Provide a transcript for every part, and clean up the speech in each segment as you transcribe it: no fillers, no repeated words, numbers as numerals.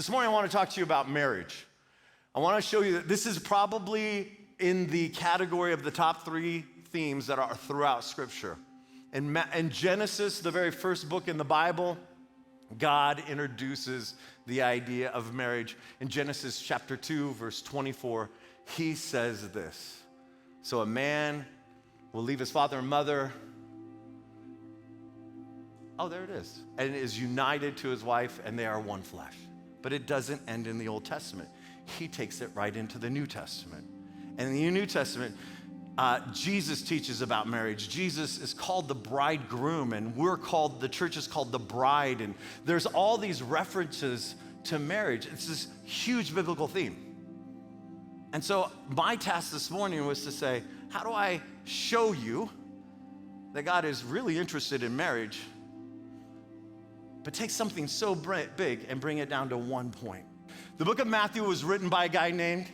This morning I want to talk to you about marriage. I want to show you that this is probably in the category of the top 3 themes that are throughout Scripture. In Genesis, the very first book in the Bible, God introduces the idea of marriage. In Genesis chapter 2, verse 24, he says this: so a man will leave his father and mother, there it is, and is united to his wife, and they are one flesh. But it doesn't end in the Old Testament. He takes it right into the New Testament. And in the New Testament, Jesus teaches about marriage. Jesus is called the bridegroom, and the church is called the bride. And there's all these references to marriage. It's this huge biblical theme. And so my task this morning was to say, how do I show you that God is really interested in marriage, but take something so big and bring it down to one point? The book of Matthew was written by a guy named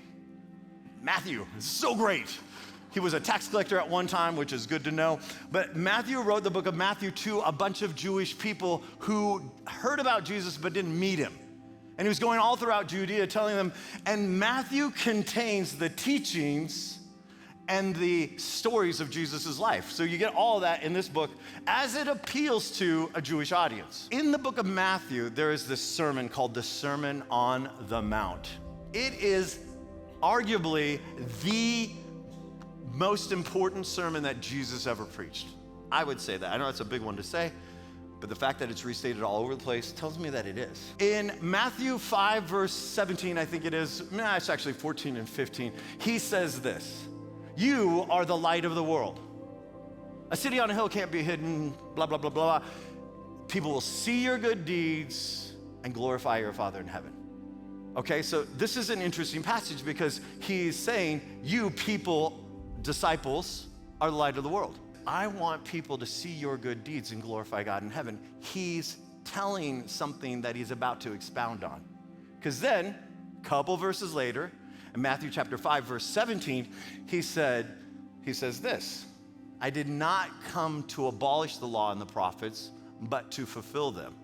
Matthew. It's so great. He was a tax collector at one time, which is good to know. But Matthew wrote the book of Matthew to a bunch of Jewish people who heard about Jesus but didn't meet him. And he was going all throughout Judea telling them, and Matthew contains the teachings and the stories of Jesus' life. So you get all of that in this book as it appeals to a Jewish audience. In the book of Matthew, there is this sermon called the Sermon on the Mount. It is arguably the most important sermon that Jesus ever preached. I would say that. I know that's a big one to say, but the fact that it's restated all over the place tells me that it is. In Matthew 5, verse 17, I think it is, it's actually 14 and 15, he says this: you are the light of the world. A city on a hill can't be hidden, blah, blah, blah, blah. People will see your good deeds and glorify your Father in heaven. Okay, so this is an interesting passage because he's saying, you people, disciples, are the light of the world. I want people to see your good deeds and glorify God in heaven. He's telling something that he's about to expound on. Because then, a couple verses later, in Matthew chapter 5, verse 17, he says this: I did not come to abolish the law and the prophets, but to fulfill them.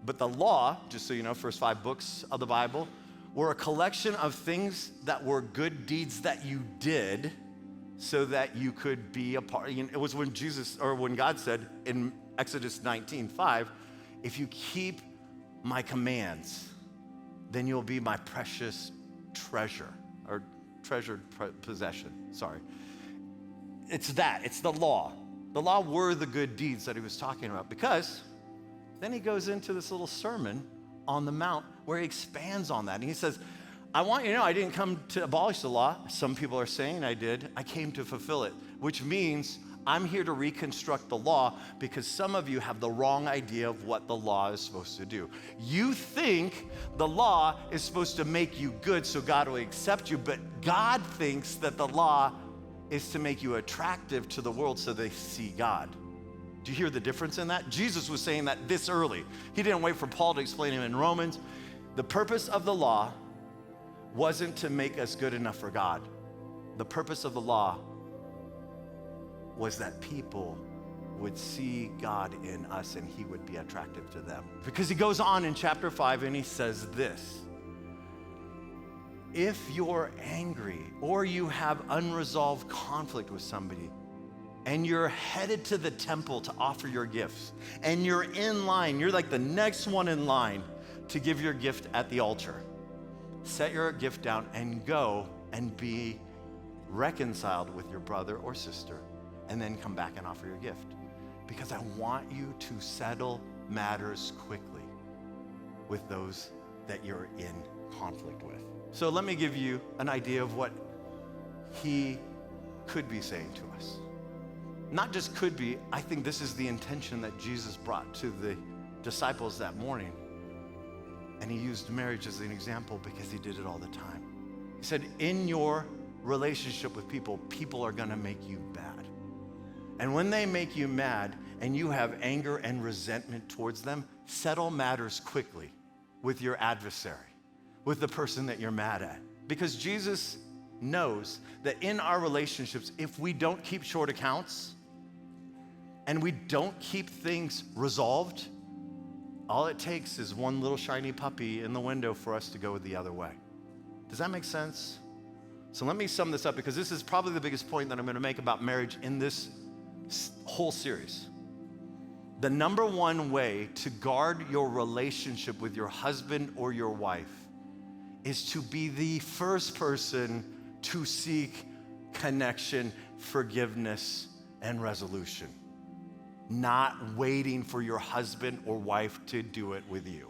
But the law, just so you know, first 5 books of the Bible, were a collection of things that were good deeds that you did so that you could be a part. It was when God said in Exodus 19:5, if you keep my commands, then you'll be my precious treasure, or treasured possession, sorry. It's the law. The law were the good deeds that he was talking about, because then he goes into this little sermon on the Mount where he expands on that. And he says, I want you to know I didn't come to abolish the law. Some people are saying I did. I came to fulfill it, which means I'm here to reconstruct the law because some of you have the wrong idea of what the law is supposed to do. You think the law is supposed to make you good so God will accept you, but God thinks that the law is to make you attractive to the world so they see God. Do you hear the difference in that? Jesus was saying that this early. He didn't wait for Paul to explain it in Romans. The purpose of the law wasn't to make us good enough for God. The purpose of the law was that people would see God in us and he would be attractive to them. Because he goes on in chapter 5 and he says this: if you're angry or you have unresolved conflict with somebody and you're headed to the temple to offer your gifts and you're in line, you're like the next one in line to give your gift at the altar, set your gift down and go and be reconciled with your brother or sister, and then come back and offer your gift. Because I want you to settle matters quickly with those that you're in conflict with. So let me give you an idea of what he could be saying to us. Not just could be, I think this is the intention that Jesus brought to the disciples that morning. And he used marriage as an example because he did it all the time. He said, in your relationship with people, people are gonna make you mad. And when they make you mad and you have anger and resentment towards them, settle matters quickly with your adversary, with the person that you're mad at. Because Jesus knows that in our relationships, if we don't keep short accounts and we don't keep things resolved, All it takes is one little shiny puppy in the window for us to go the other way. Does that make sense? So let me sum this up, because this is probably the biggest point that I'm going to make about marriage in this whole series. The number one way to guard your relationship with your husband or your wife is to be the first person to seek connection, forgiveness, and resolution. Not waiting for your husband or wife to do it with you.